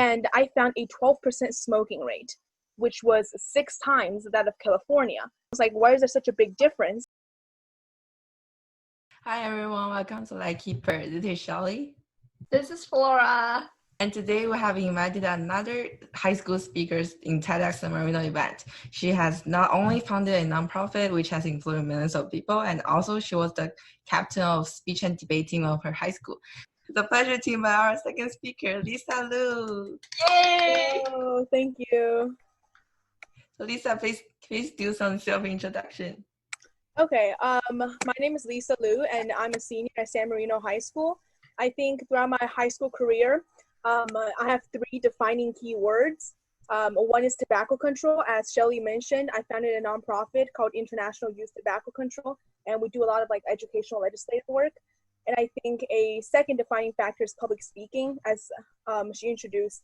and I found a 12% smoking rate, which was 6 times that of California. I was like, why is there such a big difference? Hi everyone, welcome to Like Keeper. This is Shelly. This is Flora. And today we have invited another high school speaker in TEDx San Marino event. She has not only founded a nonprofit which has employed millions of people, and also she was the captain of speech and debate team of her high school. It's a pleasure to invite our second speaker, Lisa Lu. Yay! Oh, thank you. So Lisa, please do some self-introduction. Okay, my name is Lisa Lu, and I'm a senior at San Marino High School. I think throughout my high school career, I have 3 defining keywords. One is tobacco control. As Shelly mentioned, I founded a nonprofit called International Youth Tobacco Control, and we do a lot of educational legislative work. And I think a second defining factor is public speaking, as she introduced,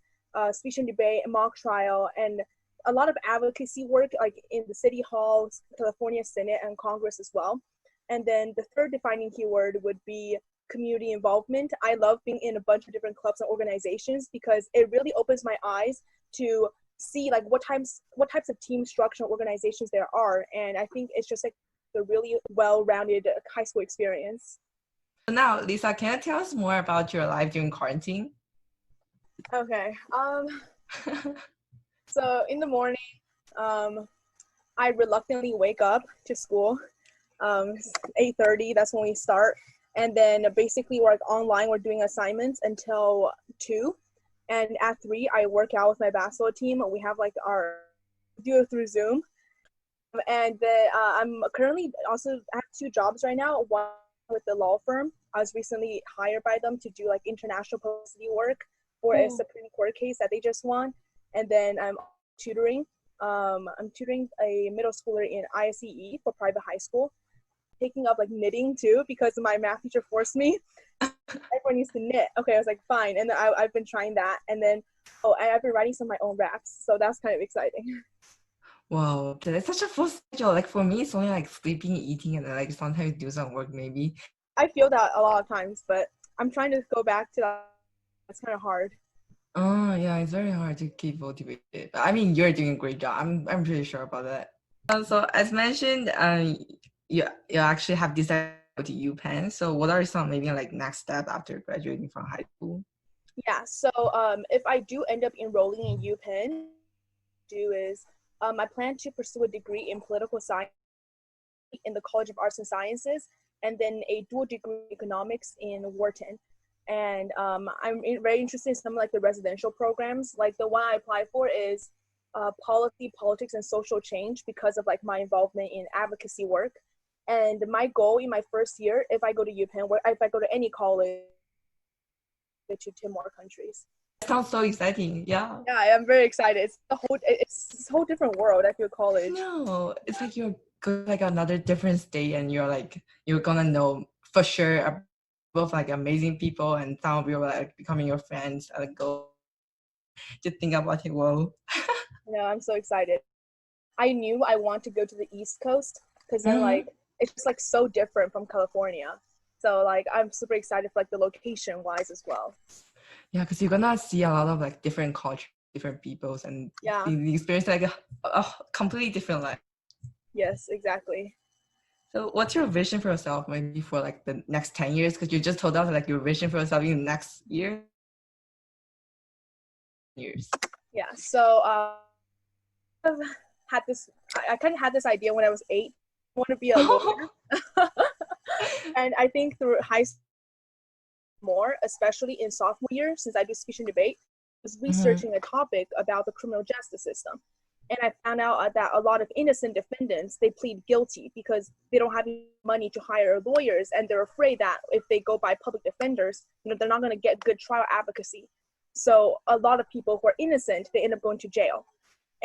speech and debate, mock trial, and a lot of advocacy work in the city halls, California Senate, and Congress as well. And then the third defining keyword would be community involvement. I love being in a bunch of different clubs and organizations because it really opens my eyes to see what types of team structure and organizations there are. And I think it's just a really well-rounded high school experience. So now, Lisa, can you tell us more about your life during quarantine? Okay. So in the morning, I reluctantly wake up to school. 8:30, that's when we start. And then basically we're online, we're doing assignments until 2. And at 3, I work out with my basketball team. We have do it through Zoom. And then I'm currently I have 2 jobs right now. One with the law firm. I was recently hired by them to do international publicity work for a Supreme Court case that they just won. And then I'm tutoring. I'm tutoring a middle schooler in ISEE for private high school. Taking up knitting too because my math teacher forced me. Everyone needs to knit. Okay, I was fine. And then I've been trying that. And then, I've been writing some of my own raps. So that's kind of exciting. Wow, that's such a full schedule. For me, it's only sleeping, eating, and then sometimes do some work maybe. I feel that a lot of times, but I'm trying to go back to that. It's kind of hard. Oh yeah, it's very hard to keep motivated. But I mean, you're doing a great job. I'm pretty sure about that. So as mentioned, you actually have decided to go to UPenn. So what are some maybe next step after graduating from high school? Yeah. So if I do end up enrolling in UPenn, I plan to pursue a degree in political science in the College of Arts and Sciences, and then a dual degree in economics in Wharton. And I'm very interested in some the residential programs. The one I applied for is policy, politics, and social change because of my involvement in advocacy work. And my goal in my first year, if I go to UPenn, if I go to any college, to 10 more countries. Sounds so exciting. Yeah. Yeah, I'm very excited. It's a whole different world. I feel college. No, it's you're going another different state, and you're gonna know for sure both amazing people, and some of you are becoming your friends. Go to think about it. Whoa. Yeah, I'm so excited. I knew I want to go to the East Coast because then it's just so different from California. So I'm super excited for the location wise as well. Yeah, because you're gonna see a lot of different cultures, different peoples, and the experience a completely different life. Yes, exactly. So what's your vision for yourself maybe for the next 10 years? Because you just told us your vision for yourself in the next years. Yeah, so I kind of had this idea when I was 8. I want to be a lawyer. And I think through high school more, especially in sophomore year, since I do speech and debate, I was researching a topic about the criminal justice system. And I found out that a lot of innocent defendants, they plead guilty because they don't have money to hire lawyers, and they're afraid that if they go by public defenders, they're not going to get good trial advocacy. So a lot of people who are innocent, they end up going to jail.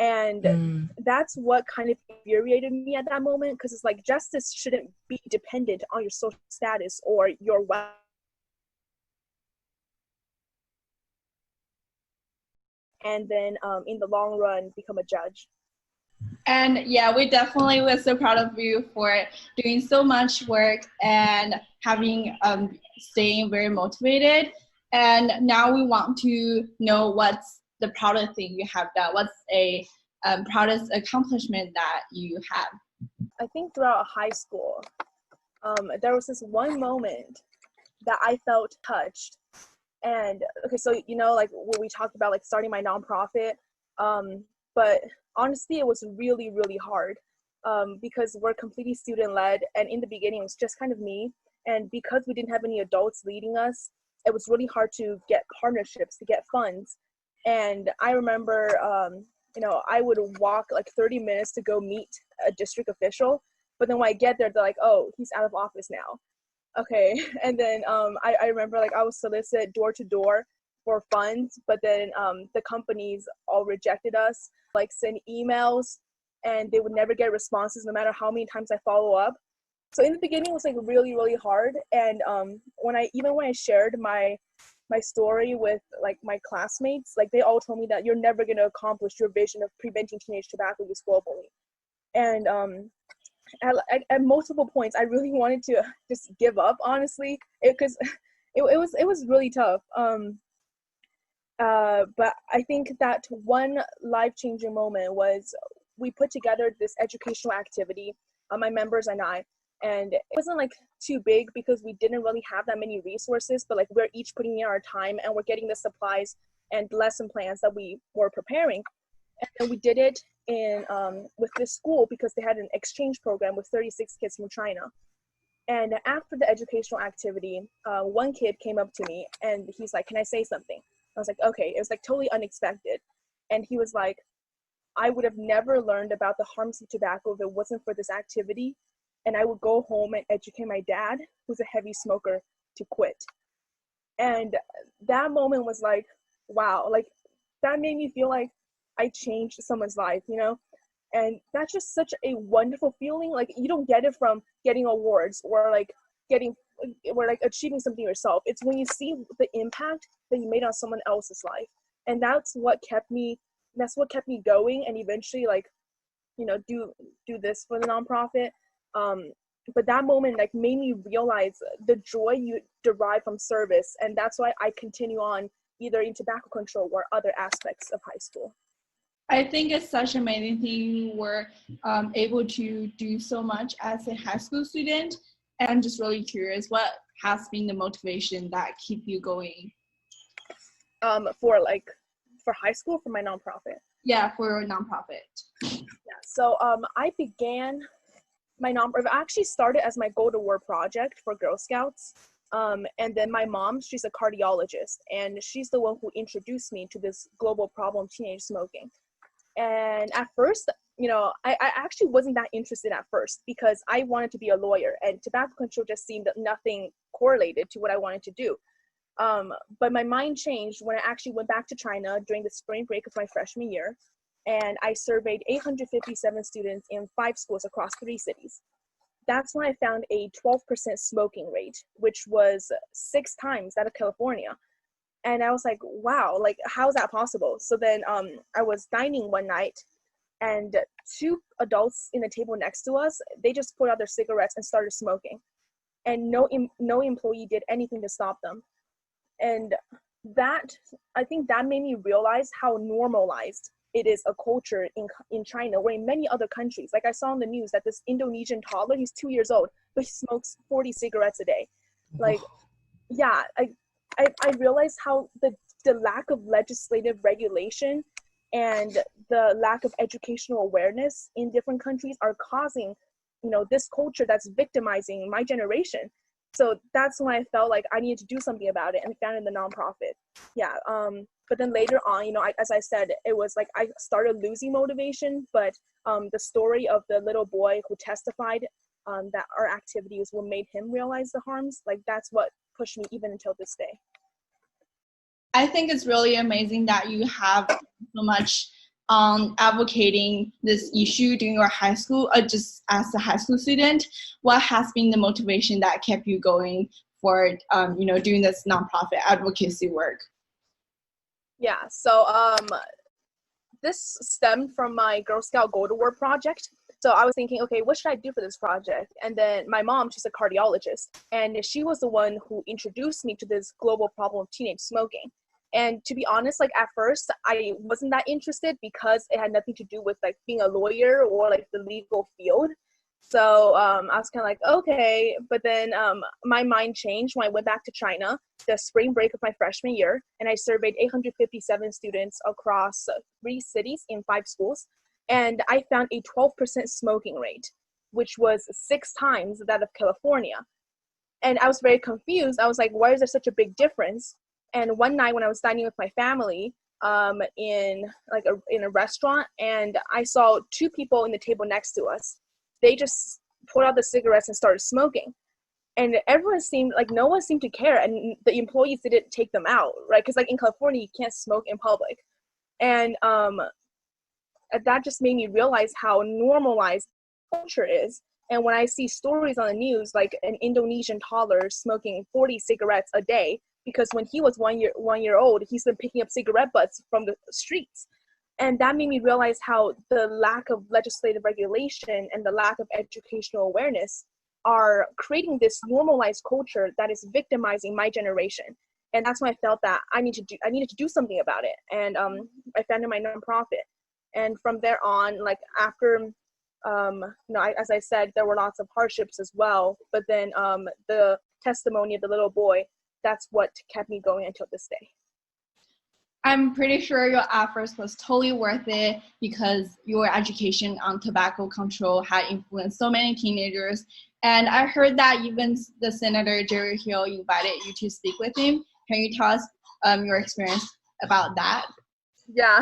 And that's what kind of infuriated me at that moment, because it's justice shouldn't be dependent on your social status or your wealth. And then in the long run, become a judge. And yeah, we definitely were so proud of you for doing so much work and staying very motivated. And now we want to know what's the proudest thing you have done? What's a proudest accomplishment that you have? I think throughout high school, there was this one moment that I felt touched. And okay, so like what we talked about, like starting my nonprofit, but honestly, it was really, really hard, because we're completely student-led, and in the beginning, it was just kind of me. And because we didn't have any adults leading us, it was really hard to get partnerships, to get funds. And I remember, I would walk like 30 minutes to go meet a district official, but then when I get there, they're like, oh, he's out of office now. Okay. And then I remember like I was solicited door to door for funds, but then the companies all rejected us, like send emails, and they would never get responses no matter how many times I follow up. So in the beginning it was like really, really hard. And when I shared my story with like my classmates, like they all told me that you're never going to accomplish your vision of preventing teenage tobacco use globally. And at multiple points I really wanted to just give up, honestly, because it was really tough. But I think that one life-changing moment was we put together this educational activity, my members and I, and it wasn't like too big because we didn't really have that many resources, but like we're each putting in our time and we're getting the supplies and lesson plans that we were preparing. And then we did it in with this school because they had an exchange program with 36 kids from China. And after the educational activity, one kid came up to me and he's like, "Can I say something?" I was like, "Okay." It was like totally unexpected. And he was like, "I would have never learned about the harms of tobacco if it wasn't for this activity. And I would go home and educate my dad, who's a heavy smoker, to quit." And that moment was like, wow, like that made me feel like I changed someone's life, and that's just such a wonderful feeling. Like you don't get it from getting awards or like achieving something yourself. It's when you see the impact that you made on someone else's life. And that's what kept me going, and eventually do this for the nonprofit. But that moment like made me realize the joy you derive from service, and that's why I continue on either in tobacco control or other aspects of high school. I think it's such an amazing thing you were able to do so much as a high school student. And I'm just really curious, what has been the motivation that keep you going? For high school, for my nonprofit? Yeah, for a nonprofit. Yeah, so I began my nonprofit. I actually started as my Go to War project for Girl Scouts. And then my mom, she's a cardiologist, and she's the one who introduced me to this global problem, teenage smoking. And at first, I actually wasn't that interested at first because I wanted to be a lawyer, and tobacco control just seemed nothing correlated to what I wanted to do. But my mind changed when I actually went back to China during the spring break of my freshman year, and I surveyed 857 students in 5 schools across 3 cities. That's when I found a 12% smoking rate, which was 6 times that of California. And I was like, wow, like, how is that possible? So then I was dining one night, and 2 adults in the table next to us, they just pulled out their cigarettes and started smoking. And no employee did anything to stop them. And I think that made me realize how normalized it is a culture in China, or in many other countries. Like I saw on the news that this Indonesian toddler, he's 2 years old, but he smokes 40 cigarettes a day. Like, yeah, I realized how the lack of legislative regulation and the lack of educational awareness in different countries are causing, this culture that's victimizing my generation. So that's when I felt like I needed to do something about it, and founded the nonprofit. Yeah. But then later on, as I said, it was like I started losing motivation, but the story of the little boy who testified that our activities what made him realize the harms, like that's what pushed me even until this day. I think it's really amazing that you have so much advocating this issue during your high school, just as a high school student. What has been the motivation that kept you going for, doing this nonprofit advocacy work? Yeah, so this stemmed from my Girl Scout Go to War project. So I was thinking, okay, what should I do for this project? And then my mom, she's a cardiologist, and she was the one who introduced me to this global problem of teenage smoking. And to be honest, like at first I wasn't that interested because it had nothing to do with like being a lawyer or like the legal field. So I was kind of like, okay, but then my mind changed when I went back to China the spring break of my freshman year, and I surveyed 857 students across 3 cities in 5 schools, and I found a 12% smoking rate, which was 6 times that of California. And I was very confused. I was like, why is there such a big difference? And one night when I was dining with my family in a restaurant, and I saw 2 people in the table next to us. They just pulled out the cigarettes and started smoking. And everyone seemed like no one seemed to care. And the employees didn't take them out, right? Because like in California, you can't smoke in public. And that just made me realize how normalized culture is. And when I see stories on the news, like an Indonesian toddler smoking 40 cigarettes a day, because when he was one year old, he's been picking up cigarette butts from the streets. And that made me realize how the lack of legislative regulation and the lack of educational awareness are creating this normalized culture that is victimizing my generation. And that's when I felt that I needed to do something about it. And I founded my nonprofit. And from there on, like after, as I said, there were lots of hardships as well. But then the testimony of the little boy, that's what kept me going until this day. I'm pretty sure your efforts was totally worth it because your education on tobacco control had influenced so many teenagers. And I heard that even the Senator Jerry Hill invited you to speak with him. Can you tell us your experience about that? Yeah,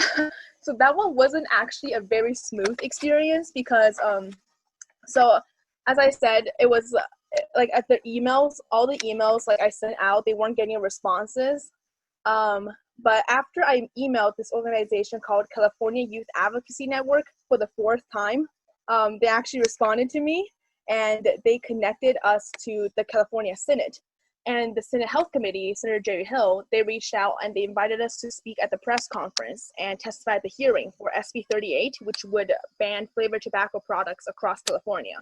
so that one wasn't actually a very smooth experience because, so as I said, it was like at the emails, all the emails like I sent out, they weren't getting responses. But after I emailed this organization called California Youth Advocacy Network for the 4th time, they actually responded to me and they connected us to the California Senate. And the Senate Health Committee, Senator Jerry Hill, they reached out and they invited us to speak at the press conference and testify at the hearing for SB 38, which would ban flavored tobacco products across California.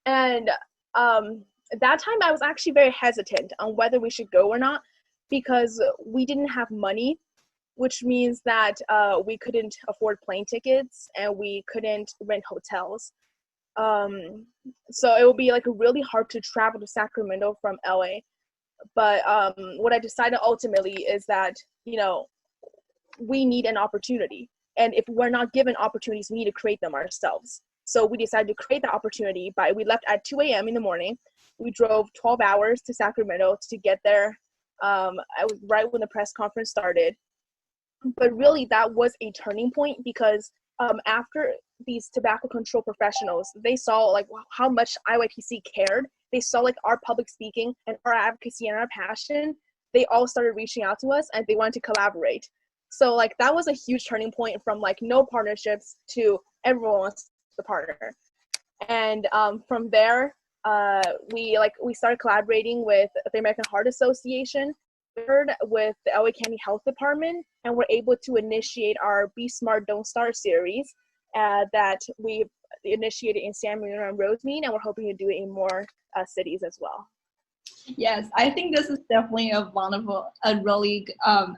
And at that time, I was actually very hesitant on whether we should go or not, because we didn't have money, which means that we couldn't afford plane tickets and we couldn't rent hotels. So it would be like really hard to travel to Sacramento from LA. But what I decided ultimately is that, we need an opportunity. And if we're not given opportunities, we need to create them ourselves. So we decided to create the opportunity we left at 2 a.m. in the morning. We drove 12 hours to Sacramento to get there. I was right when the press conference started. But really that was a turning point because after these tobacco control professionals, they saw like how much IYPC cared. They saw like our public speaking and our advocacy and our passion. They all started reaching out to us and they wanted to collaborate. So like that was a huge turning point from like no partnerships to everyone wants to partner. And from there, we started collaborating with the American Heart Association, with the LA County Health Department, and we're able to initiate our Be Smart, Don't Start series that we initiated in San Marino and Rosemead, and we're hoping to do it in more cities as well. Yes, I think this is definitely a really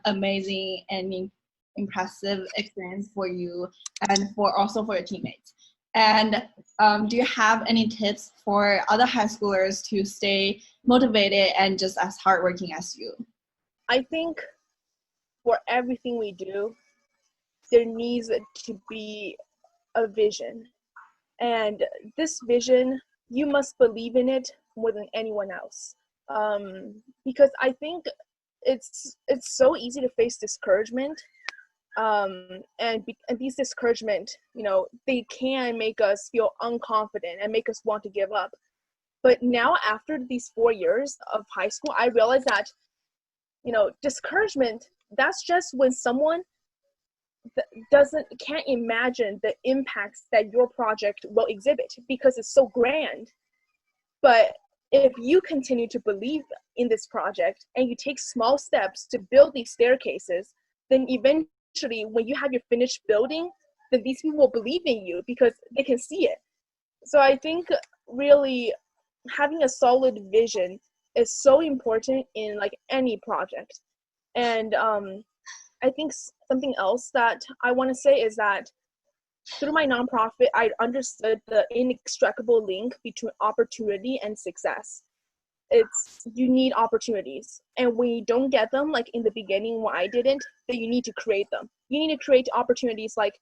amazing and impressive experience for you and also for your teammates. And do you have any tips for other high schoolers to stay motivated and just as hardworking as you? I think for everything we do, there needs to be a vision. And this vision, you must believe in it more than anyone else. Because I think it's so easy to face discouragement. And these discouragement, they can make us feel unconfident and make us want to give up. But now after these 4 years of high school, I realized that, discouragement, that's just when someone can't imagine the impacts that your project will exhibit because it's so grand. But if you continue to believe in this project and you take small steps to build these staircases, then eventually when you have your finished building, then these people will believe in you because they can see it. So I think really having a solid vision is so important in like any project. And I think something else that I want to say is that through my nonprofit, I understood the inextricable link between opportunity and success. You need opportunities, and when you don't get them, like in the beginning when I didn't, then you need to create them. You need to create opportunities, like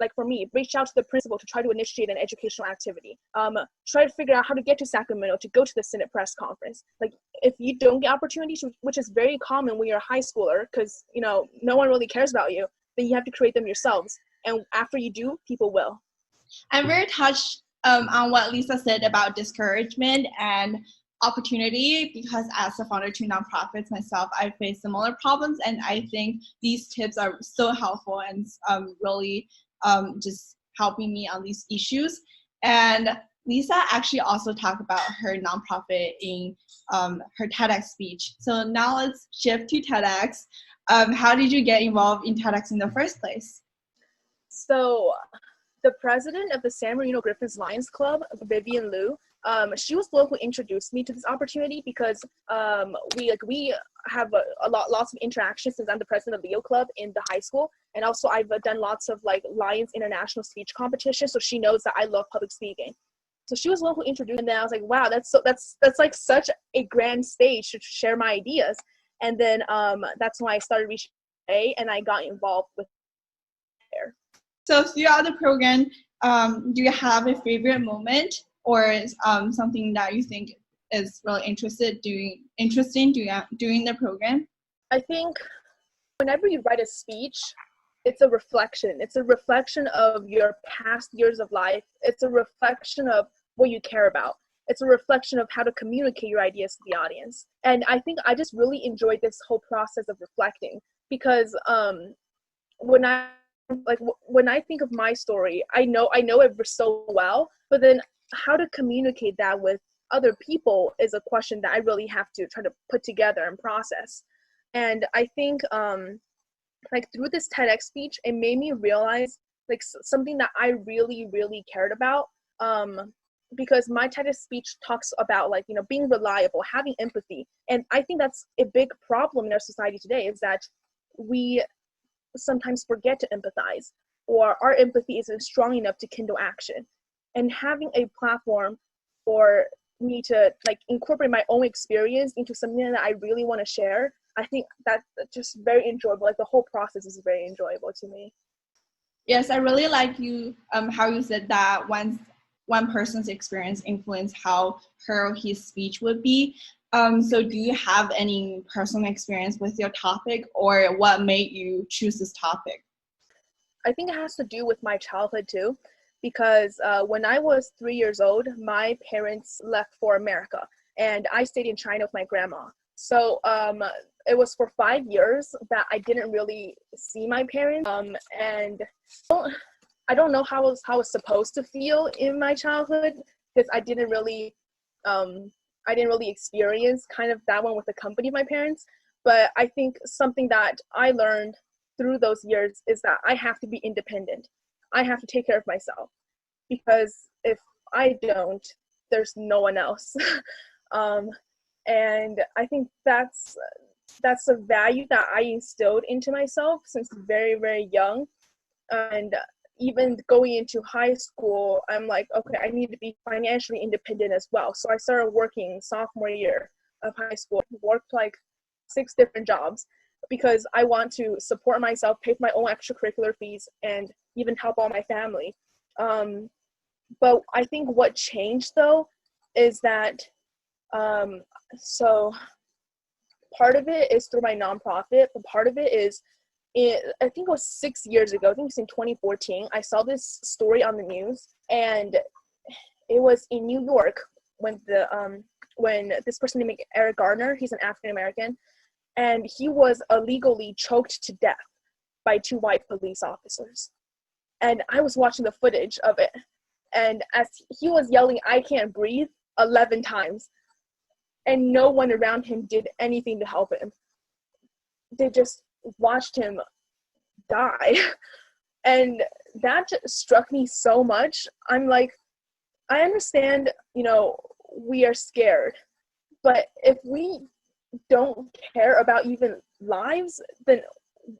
like for me, reach out to the principal to try to initiate an educational activity, try to figure out how to get to Sacramento to go to the Senate press conference. Like if you don't get opportunities, which is very common when you're a high schooler, because no one really cares about you, then you have to create them yourselves, and after you do, people will. I'm very touched on what Lisa said about discouragement and opportunity, because as a founder to nonprofits myself, I face similar problems, and I think these tips are so helpful and really just helping me on these issues. And Lisa actually also talked about her nonprofit in her TEDx speech. So now let's shift to TEDx. How did you get involved in TEDx in the first place? So the president of the San Marino Griffins Lions Club, Vivian Liu, she was the one who introduced me to this opportunity, because we have lots of interactions since I'm the president of Leo Club in the high school, and also I've done lots of like Lions international speech competitions, so she knows that I love public speaking. So she was the one who introduced me, and then I was like, wow, that's like such a grand stage to share my ideas. And then that's when I started reaching out, and I got involved with there. So throughout the program, do you have a favorite moment, or something that you think is really interesting doing the program? I think whenever you write a speech, it's a reflection. It's a reflection of your past years of life. It's a reflection of what you care about. It's a reflection of how to communicate your ideas to the audience. And I think I just really enjoyed this whole process of reflecting, because when I think of my story, I know it so well, but then how to communicate that with other people is a question that I really have to try to put together and process. And I think like through this TEDx speech, it made me realize like something that I really, really cared about, because my TEDx speech talks about like, being reliable, having empathy. And I think that's a big problem in our society today, is that we sometimes forget to empathize, or our empathy isn't strong enough to kindle action. And having a platform for me to like incorporate my own experience into something that I really want to share, I think that's just very enjoyable. Like the whole process is very enjoyable to me. Yes, I really like how you said that one person's experience influenced how her or his speech would be. So do you have any personal experience with your topic, or what made you choose this topic? I think it has to do with my childhood too, because when I was 3 years old, my parents left for America, and I stayed in China with my grandma. So it was for 5 years that I didn't really see my parents, and I don't know how I was supposed to feel in my childhood, because I didn't really experience kind of that one with the company of my parents. But I think something that I learned through those years is that I have to be independent. I have to take care of myself, because if I don't, there's no one else. And I think that's a value that I instilled into myself since very, very young. And even going into high school, I'm like, okay, I need to be financially independent as well. So I started working sophomore year of high school, worked like 6 different jobs, because I want to support myself, pay for my own extracurricular fees, and even help all my family. But I think what changed though is that, so part of it is through my nonprofit, but part of it is, I think it was 6 years ago, I think it's in 2014, I saw this story on the news, and it was in New York when this person named Eric Garner, he's an African American, and he was illegally choked to death by 2 white police officers. And I was watching the footage of it, and as he was yelling, "I can't breathe," 11 times, and no one around him did anything to help him. They just watched him die. And that just struck me so much. I'm like, I understand, we are scared, but if we don't care about even lives, then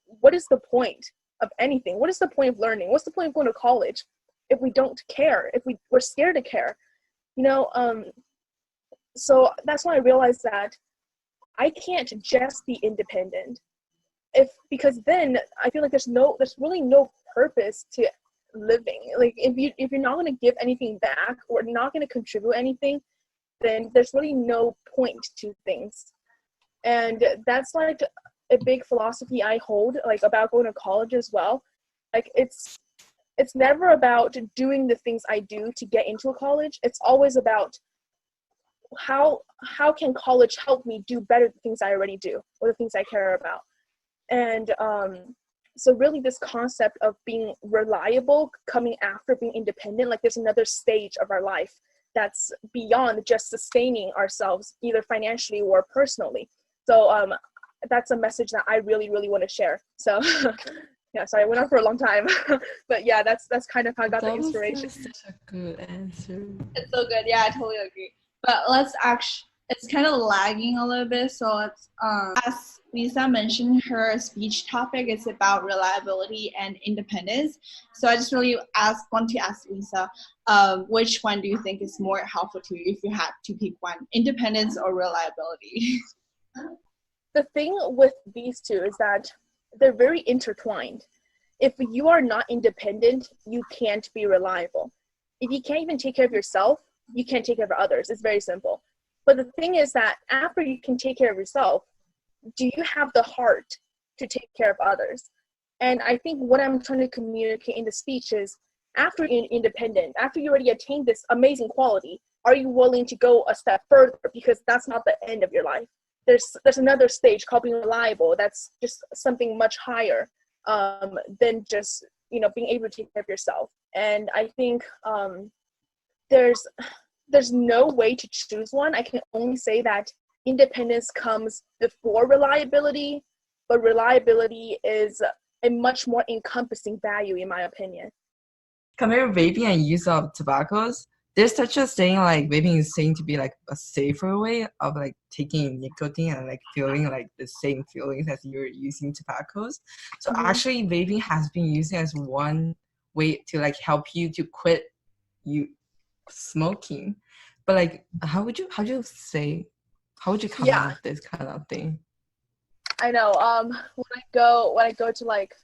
what is the point of anything? What is the point of learning? What's the point of going to college if we don't care, if we're scared to care? So that's when I realized that I can't just be independent, because then I feel like there's really no purpose to living. Like if you're not going to give anything back or not going to contribute anything, then there's really no point to things. And that's like a big philosophy I hold, like about going to college as well. Like it's never about doing the things I do to get into a college. It's always about how can college help me do better the things I already do or the things I care about. And so really this concept of being reliable coming after being independent, like there's another stage of our life that's beyond just sustaining ourselves either financially or personally. So that's a message that I really, really want to share. So yeah, sorry, I went on for a long time. But yeah, that's kind of how I got the inspiration. That was such a good answer. It's so good. Yeah, I totally agree. But it's kind of lagging a little bit. So let's, as Lisa mentioned, her speech topic is about reliability and independence. So I just really want to ask Lisa, which one do you think is more helpful to you if you had to pick one, independence or reliability? The thing with these two is that they're very intertwined. If you are not independent, you can't be reliable. If you can't even take care of yourself, you can't take care of others. It's very simple. But the thing is that after you can take care of yourself, do you have the heart to take care of others? And I think what I'm trying to communicate in the speech is, after you're independent, after you already attained this amazing quality, are you willing to go a step further? Because that's not the end of your life. There's another stage called being reliable. That's just something much higher than just being able to take care of yourself. And I think there's no way to choose one. I can only say that independence comes before reliability, but reliability is a much more encompassing value, in my opinion. Comparing vaping and use of tobaccos, there's such a saying like vaping is saying to be like a safer way of like taking nicotine and like feeling like the same feelings as you're using tobaccos. So actually vaping has been used as one way to like help you to quit you smoking. But like how would you come up with this kind of thing? I know. When I go to like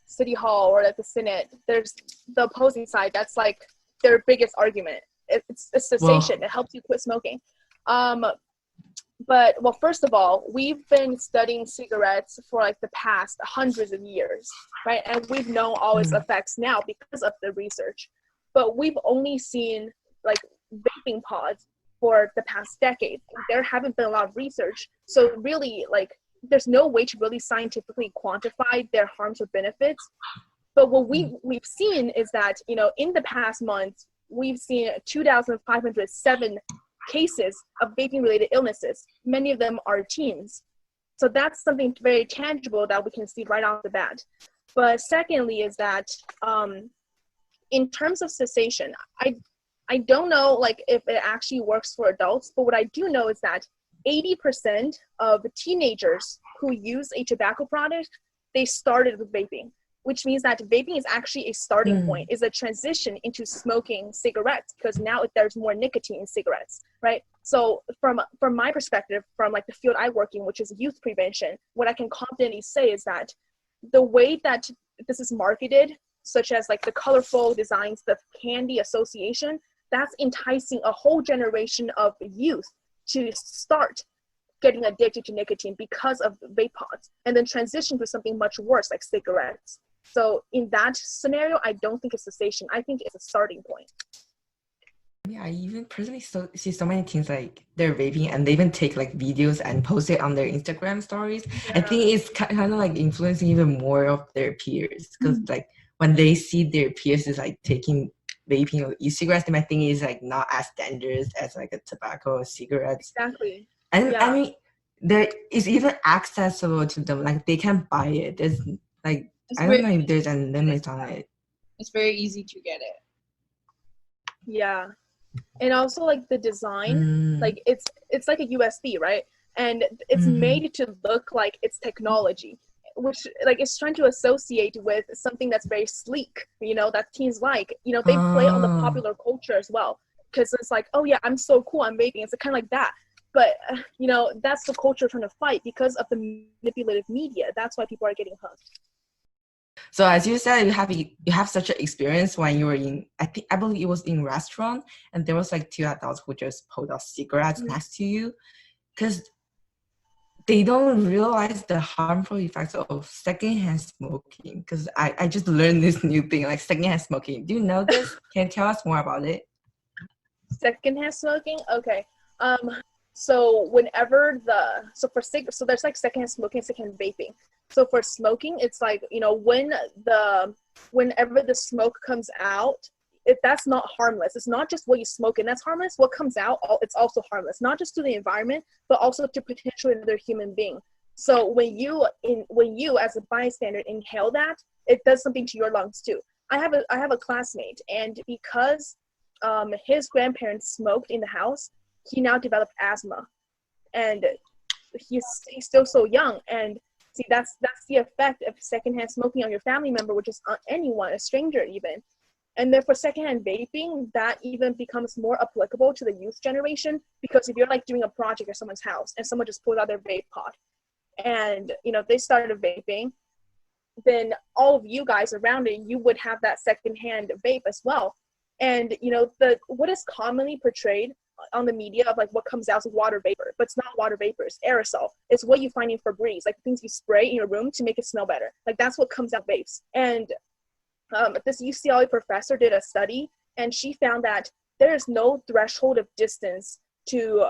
City Hall or at the Senate, there's the opposing side. That's like their biggest argument. It's cessation. Well, it helps you quit smoking. But first of all, we've been studying cigarettes for like the past hundreds of years, right? And we've known all its effects now because of the research. But we've only seen like vaping pods for the past decade. There haven't been a lot of research. So really, like, there's no way to really scientifically quantify their harms or benefits. But what we've seen is that, in the past months, we've seen 2,507 cases of vaping-related illnesses. Many of them are teens. So that's something very tangible that we can see right off the bat. But secondly is that in terms of cessation, I don't know like if it actually works for adults, but what I do know is that 80% of teenagers who use a tobacco product, they started with vaping, which means that vaping is actually a starting point, is a transition into smoking cigarettes, because now there's more nicotine in cigarettes, right? So from my perspective, from like the field I work in, which is youth prevention, what I can confidently say is that the way that this is marketed, such as like the colorful designs, the candy association, that's enticing a whole generation of youth to start getting addicted to nicotine because of vape pods, and then transition to something much worse like cigarettes. So in that scenario, I don't think it's cessation. I think it's a starting point. Yeah, I even personally see so many teens like they're vaping and they even take like videos and post it on their Instagram stories. Yeah. I think it's kind of like influencing even more of their peers, because like when they see their peers is like taking vaping or e-cigarettes, they might think it's like not as dangerous as like a tobacco or cigarettes. Exactly. And I mean, there is even accessible to them. Like they can buy it. There's like I don't know if there's a limit on it. It's very easy to get it. Yeah. And also like the design, like it's like a USB, right? and it's made to look like it's technology, which like it's trying to associate with something that's very sleek, you know, that teens like. You know, they play on the popular culture as well, because it's like, oh yeah, I'm so cool, I'm vaping. It's kind of like that. But you know, that's the culture trying to fight because of the manipulative media. That's why people are getting hooked. So as you said, you have such an experience when you were in, I believe it was in restaurant, and there was like two adults who just pulled out cigarettes next to you, because they don't realize the harmful effects of secondhand smoking. Because I just learned this new thing, like secondhand smoking. Do you know this? Can you tell us more about it? Secondhand smoking? Okay. So whenever so there's like secondhand smoking, secondhand vaping. So for smoking, it's like, you know, whenever the smoke comes out, that's not harmless. It's not just what you smoke and that's harmless. What comes out, it's also harmless, not just to the environment, but also to potentially another human being. So when you as a bystander inhale that, it does something to your lungs too. I have a classmate, and because his grandparents smoked in the house, he now developed asthma, and he's still so young. And see, that's the effect of secondhand smoking on your family member, which is on anyone, a stranger even. And then for secondhand vaping, that even becomes more applicable to the youth generation, because if you're like doing a project at someone's house and someone just pulls out their vape pod and, you know, they started vaping, then all of you guys around it, you would have that secondhand vape as well. And, you know, what is commonly portrayed on the media of like what comes out is water vapor, but it's not water vapor, it's aerosol. It's what you find in Febreze, like things you spray in your room to make it smell better. Like that's what comes out vapes. And this UCLA professor did a study, and she found that there is no threshold of distance to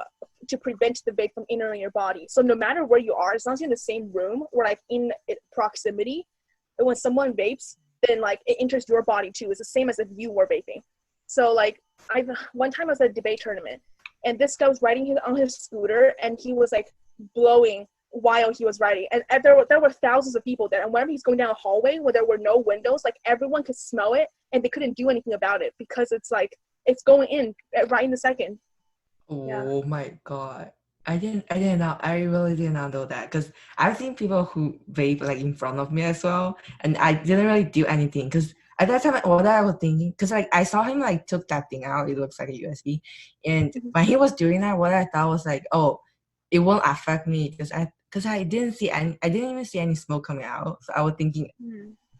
prevent the vape from entering your body. So no matter where you are, as long as you're in the same room or like in proximity, when someone vapes, then like it enters your body too. It's the same as if you were vaping. So like one time I was at a debate tournament, and this guy was riding on his scooter, and he was like blowing while he was riding, and there were thousands of people there, and whenever he's going down a hallway where there were no windows, like everyone could smell it, and they couldn't do anything about it because it's like it's going in right in the second. Oh my god, I didn't know. I really did not know that, because I've seen people who vape like in front of me as well, and I didn't really do anything, because at that time what I was thinking, because like I saw him like took that thing out, it looks like a USB, and when he was doing that, what I thought was like, oh, it won't affect me, because I didn't even see any smoke coming out. So I was thinking,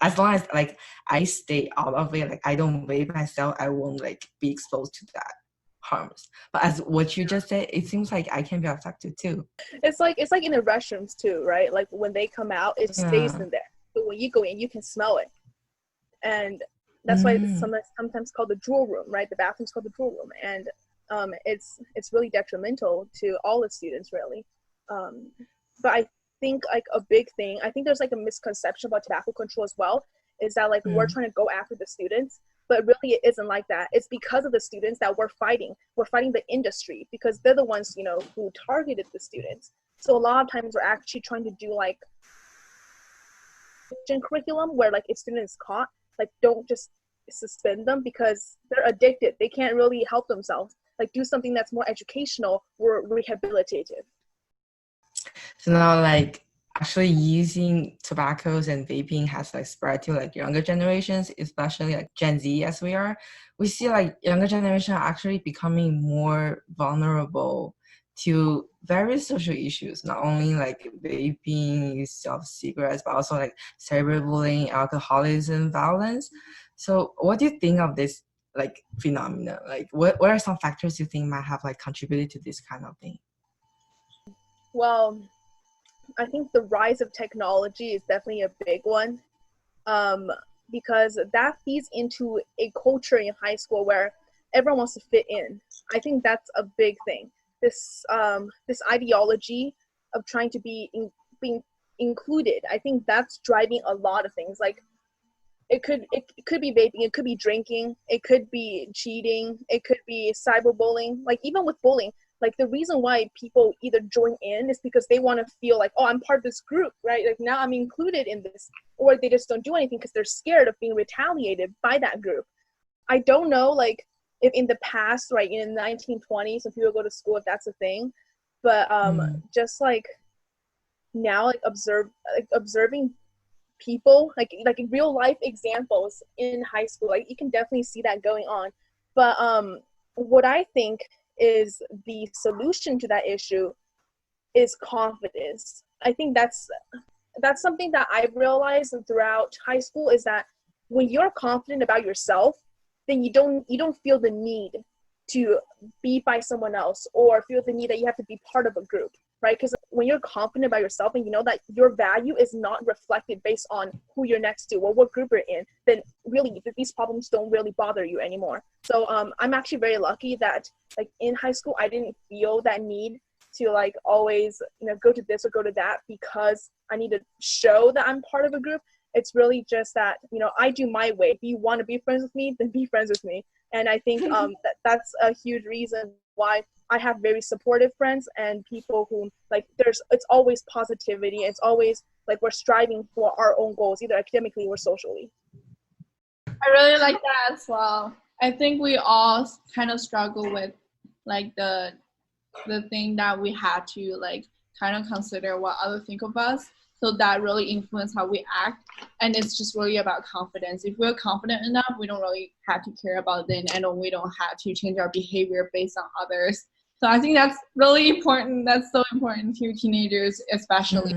as long as like I stay out of it, like I don't vape myself, I won't like be exposed to that harms. But as what you just said, it seems like I can be affected too. It's like in the restrooms too, right? Like when they come out, it stays in there. But when you go in, you can smell it, and that's why it's sometimes called the drool room, right? The bathroom's called the drool room, and it's really detrimental to all the students, really. But I think like a big thing, I think there's like a misconception about tobacco control as well, is that like we're trying to go after the students, but really it isn't like that. It's because of the students that we're fighting the industry, because they're the ones, you know, who targeted the students. So a lot of times we're actually trying to do like curriculum where like if students caught, like don't just suspend them because they're addicted, they can't really help themselves. Like do something that's more educational or rehabilitative. So now like actually using tobaccos and vaping has like spread to like younger generations, especially like Gen Z as we are. We see like younger generation are actually becoming more vulnerable to various social issues, not only like vaping, use of cigarettes, but also like cyberbullying, alcoholism, violence. So what do you think of this like phenomena? Like what are some factors you think might have like contributed to this kind of thing? Well, I think the rise of technology is definitely a big one, because that feeds into a culture in high school where everyone wants to fit in. I think that's a big thing. This ideology of trying to being included, I think that's driving a lot of things. Like it could be vaping, it could be drinking, it could be cheating, it could be cyberbullying. Like even with bullying, like the reason why people either join in is because they want to feel like, oh, I'm part of this group, right? Like now I'm included in this, or they just don't do anything because they're scared of being retaliated by that group. I don't know, like if in the past, right, in the 1920s, when people go to school, if that's a thing, but just like now, like observing people, like real life examples in high school, like you can definitely see that going on. But what I think is the solution to that issue is confidence. I think that's something that I've realized throughout high school, is that when you're confident about yourself, then you don't feel the need to be by someone else or feel the need that you have to be part of a group, right? Because when you're confident about yourself and you know that your value is not reflected based on who you're next to or what group you're in, then really these problems don't really bother you anymore. So I'm actually very lucky that like in high school I didn't feel that need to like always, you know, go to this or go to that because I need to show that I'm part of a group. It's really just that, you know, I do my way. If you want to be friends with me, then be friends with me. And I think that's a huge reason why I have very supportive friends and people who like it's always positivity. It's always like we're striving for our own goals, either academically or socially. I really like that as well. I think we all kind of struggle with like the thing that we had to like kind of consider what others think of us. So that really influences how we act. And it's just really about confidence. If we're confident enough, we don't really have to care about it, and we don't have to change our behavior based on others. So I think that's really important. That's so important to teenagers, especially.